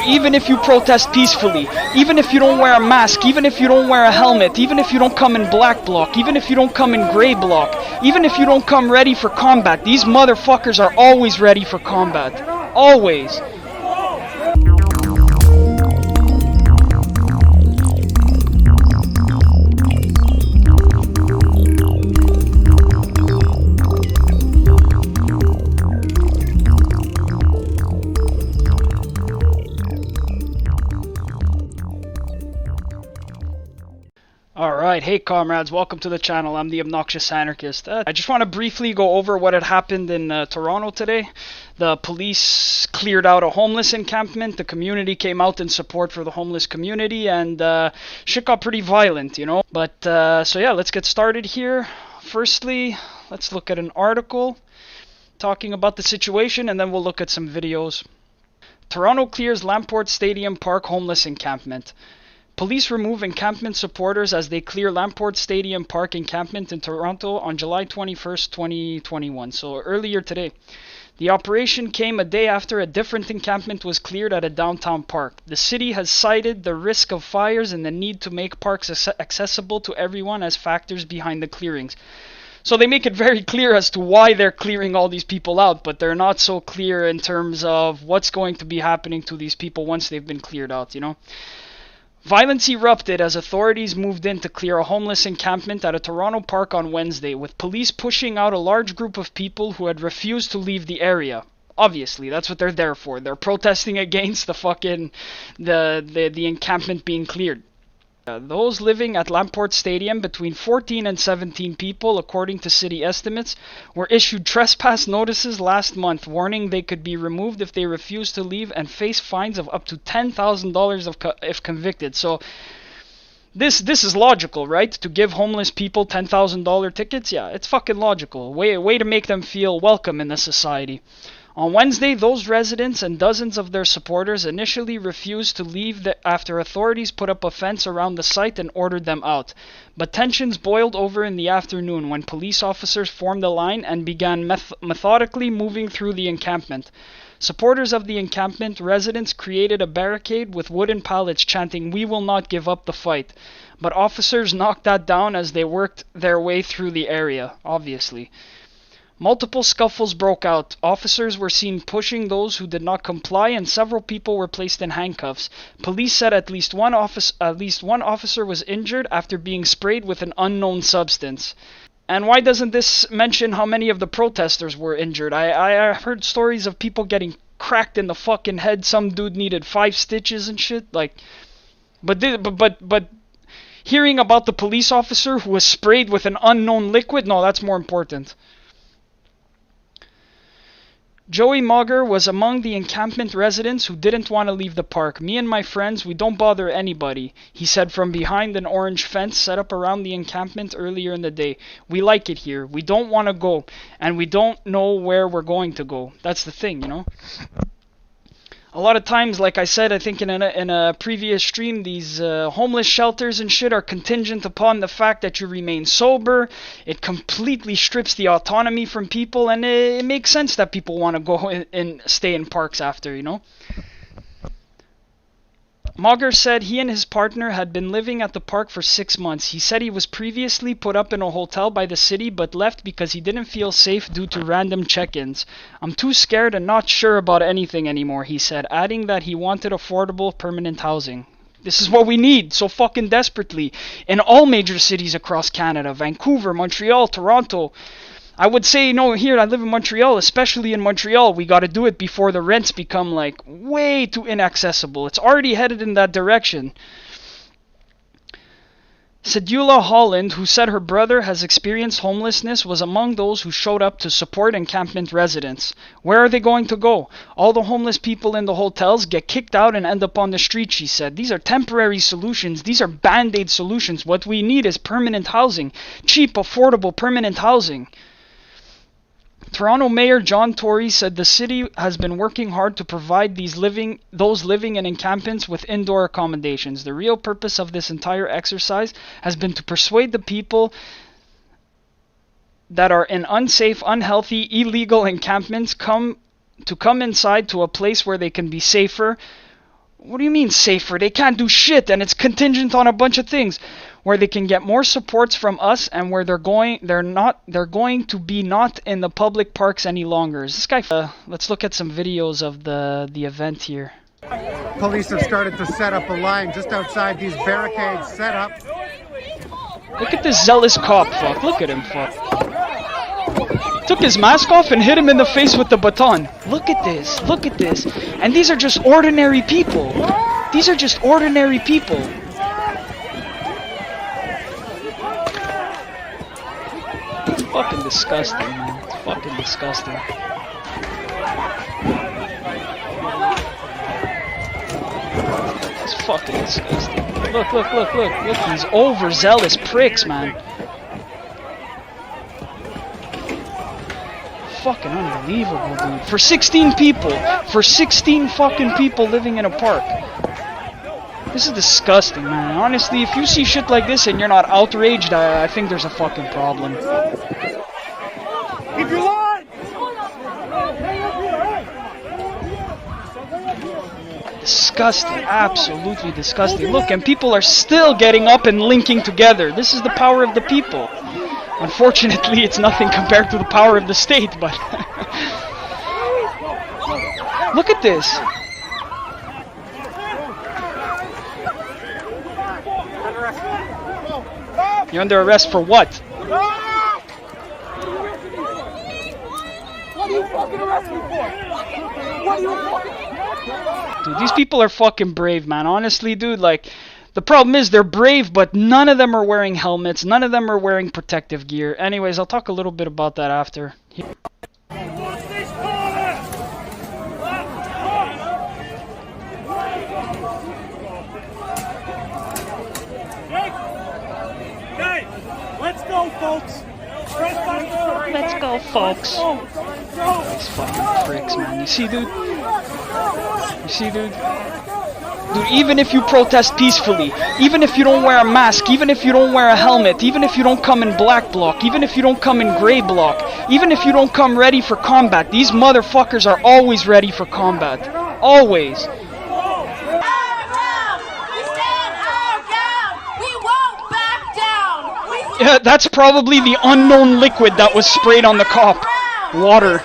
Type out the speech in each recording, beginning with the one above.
even if you protest peacefully, even if you don't wear a mask, even if you don't wear a helmet, even if you don't come in black bloc, even if you don't come in gray bloc, even if you don't come ready for combat, these motherfuckers are always ready for combat. Always. Alright, hey comrades, welcome to the channel. I'm the Obnoxious Anarchist. I just want to briefly go over what had happened in Toronto today. The police cleared out a homeless encampment. The community came out in support for the homeless community, and shit got pretty violent, you know. But, so yeah, let's get started here. Firstly, let's look at an article talking about the situation, and then we'll look at some videos. Toronto clears Lamport Stadium Park homeless encampment. Police remove encampment supporters as they clear Lamport Stadium Park encampment in Toronto on July 21st, 2021, so earlier today. The operation came a day after a different encampment was cleared at a downtown park. The city has cited the risk of fires and the need to make parks accessible to everyone as factors behind the clearings. So they make it very clear as to why they're clearing all these people out, but they're not so clear in terms of what's going to be happening to these people once they've been cleared out, you know. Violence erupted as authorities moved in to clear a homeless encampment at a Toronto park on Wednesday, with police pushing out a large group of people who had refused to leave the area. Obviously, that's what they're there for. They're protesting against the fucking the encampment being cleared. Those living at Lamport Stadium, between 14 and 17 people, according to city estimates, were issued trespass notices last month, warning they could be removed if they refused to leave and face fines of up to $10,000 if convicted. So this is logical, right? To give homeless people $10,000 tickets? Yeah, it's fucking logical. Way to make them feel welcome in the society. On Wednesday, those residents and dozens of their supporters initially refused to leave after authorities put up a fence around the site and ordered them out. But tensions boiled over in the afternoon when police officers formed a line and began methodically moving through the encampment. Supporters of the encampment residents created a barricade with wooden pallets chanting, "We will not give up the fight." But officers knocked that down as they worked their way through the area, obviously. Multiple scuffles broke out. Officers were seen pushing those who did not comply, and several people were placed in handcuffs. Police said at least one officer was injured after being sprayed with an unknown substance. And why doesn't this mention how many of the protesters were injured? I heard stories of people getting cracked in the fucking head. Some dude needed 5 stitches and shit. Like, but hearing about the police officer who was sprayed with an unknown liquid, no, that's more important. Joey Mauger was among the encampment residents who didn't want to leave the park. "Me and my friends, we don't bother anybody," he said from behind an orange fence set up around the encampment earlier in the day. "We like it here. We don't want to go, and we don't know where we're going to go." That's the thing, you know. A lot of times, like I said, I think in a previous stream, these homeless shelters and shit are contingent upon the fact that you remain sober. It completely strips the autonomy from people, and it makes sense that people want to go and stay in parks after, you know. Mauger said he and his partner had been living at the park for 6 months. He said he was previously put up in a hotel by the city but left because he didn't feel safe due to random check-ins. "I'm too scared and not sure about anything anymore," he said, adding that he wanted affordable permanent housing. This is what we need so fucking desperately in all major cities across Canada. Vancouver, Montreal, Toronto. I would say, you know, here I live in Montreal, especially in Montreal, we got to do it before the rents become like way too inaccessible. It's already headed in that direction. Sedula Holland, who said her brother has experienced homelessness, was among those who showed up to support encampment residents. "Where are they going to go? All the homeless people in the hotels get kicked out and end up on the street," she said. "These are temporary solutions. These are band-aid solutions. What we need is permanent housing. Cheap, affordable, permanent housing." Toronto Mayor John Tory said the city has been working hard to provide those living in encampments with indoor accommodations. The real purpose of this entire exercise has been to persuade the people that are in unsafe, unhealthy, illegal encampments to come inside to a place where they can be safer, What do you mean safer? They can't do shit, and it's contingent on a bunch of things. Where they can get more supports from us, and where they're going to be not in the public parks any longer. Is this guy? Let's look at some videos of the event here. Police have started to set up a line just outside these barricades set up. Look at this zealous cop, fuck. Look at him, fuck. Took his mask off and hit him in the face with the baton. Look at this, look at this. And these are just ordinary people. These are just ordinary people. It's fucking disgusting, man. It's fucking disgusting. It's fucking disgusting. Look, look, look, look. Look, these overzealous pricks, man. Fucking unbelievable, dude. For 16 people. For 16 fucking people living in a park. This is disgusting, man. Honestly, if you see shit like this and you're not outraged, I think there's a fucking problem. Keep your line! Disgusting. Absolutely disgusting. Look, and people are still getting up and linking together. This is the power of the people. Unfortunately, it's nothing compared to the power of the state, but... Look at this. You're under arrest for what? What are you fucking arresting me for? What are you fucking... Dude, these people are fucking brave, man. Honestly, dude, like... The problem is they're brave, but none of them are wearing helmets. None of them are wearing protective gear. Anyways, I'll talk a little bit about that after. Let's go, folks. Let's go, folks. These fucking pricks, man. You see, dude? You see, dude? Dude, even if you protest peacefully, even if you don't wear a mask, even if you don't wear a helmet, even if you don't come in black bloc, even if you don't come in gray bloc, even if you don't come ready for combat, these motherfuckers are always ready for combat. Always. Yeah, that's probably the unknown liquid that was sprayed on the cop. Water.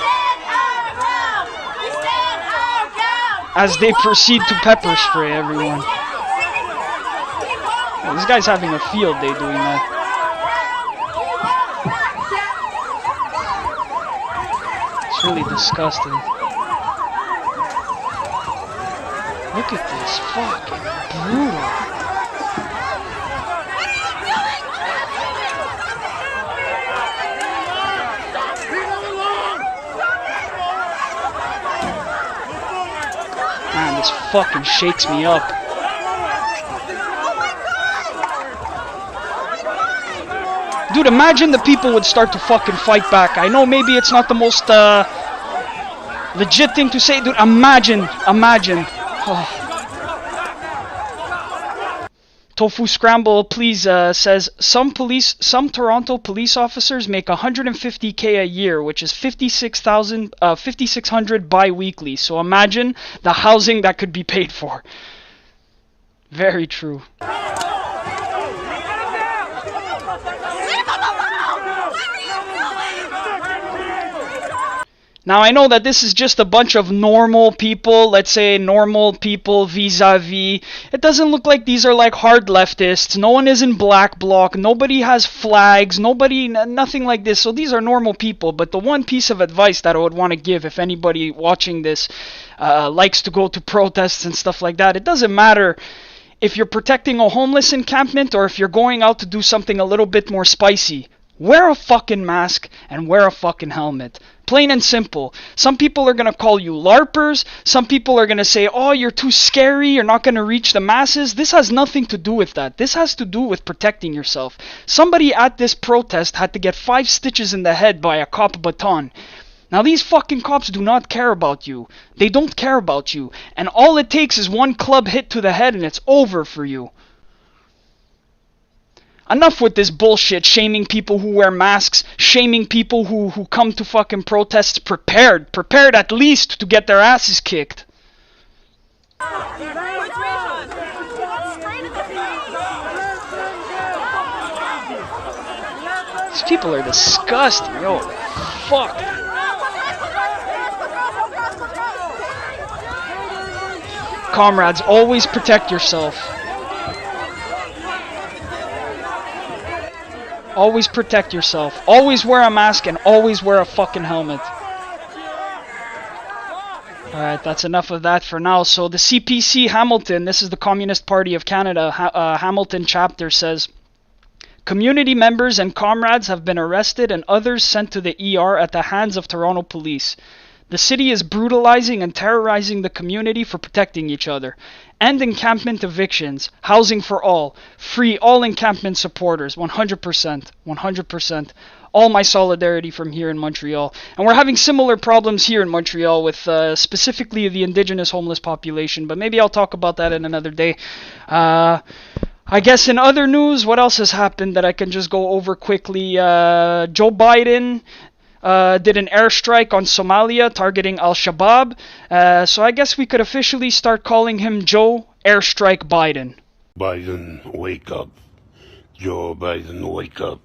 As they proceed to pepper spray everyone. Oh, this guy's having a field day doing that. It's really disgusting. Look at this. Fucking brutal. Man, this fucking shakes me up. Dude, imagine the people would start to fucking fight back. I know maybe it's not the most legit thing to say, dude. Imagine. Oh. Tofu Scramble, please, says some Toronto police officers make $150K a year, which is $56,600 bi-weekly. So imagine the housing that could be paid for. Very true. Now, I know that this is just a bunch of normal people, let's say normal people vis-a-vis. It doesn't look like these are like hard leftists. No one is in black bloc. Nobody has flags. Nothing like this. So these are normal people. But the one piece of advice that I would want to give if anybody watching this likes to go to protests and stuff like that, it doesn't matter if you're protecting a homeless encampment or if you're going out to do something a little bit more spicy. Wear a fucking mask and wear a fucking helmet. Plain and simple. Some people are going to call you LARPers. Some people are going to say, oh, you're too scary. You're not going to reach the masses. This has nothing to do with that. This has to do with protecting yourself. Somebody at this protest had to get 5 stitches in the head by a cop baton. Now, these fucking cops do not care about you. They don't care about you. And all it takes is one club hit to the head and it's over for you. Enough with this bullshit, shaming people who wear masks, shaming people who come to fucking protests prepared at least to get their asses kicked. These people are disgusting, yo. Fuck. Comrades, always protect yourself. Always protect yourself. Always wear a mask and always wear a fucking helmet. Alright, that's enough of that for now. So the CPC Hamilton, this is the Communist Party of Canada, Hamilton chapter says, community members and comrades have been arrested and others sent to the ER at the hands of Toronto police. The city is brutalizing and terrorizing the community for protecting each other. End encampment evictions. Housing for all. Free all encampment supporters. 100%. 100%. All my solidarity from here in Montreal. And we're having similar problems here in Montreal with specifically the indigenous homeless population. But maybe I'll talk about that in another day. I guess in other news, what else has happened that I can just go over quickly? Joe Biden did an airstrike on Somalia targeting Al-Shabaab. So I guess we could officially start calling him Joe Airstrike Biden. Biden, wake up. Joe Biden, wake up.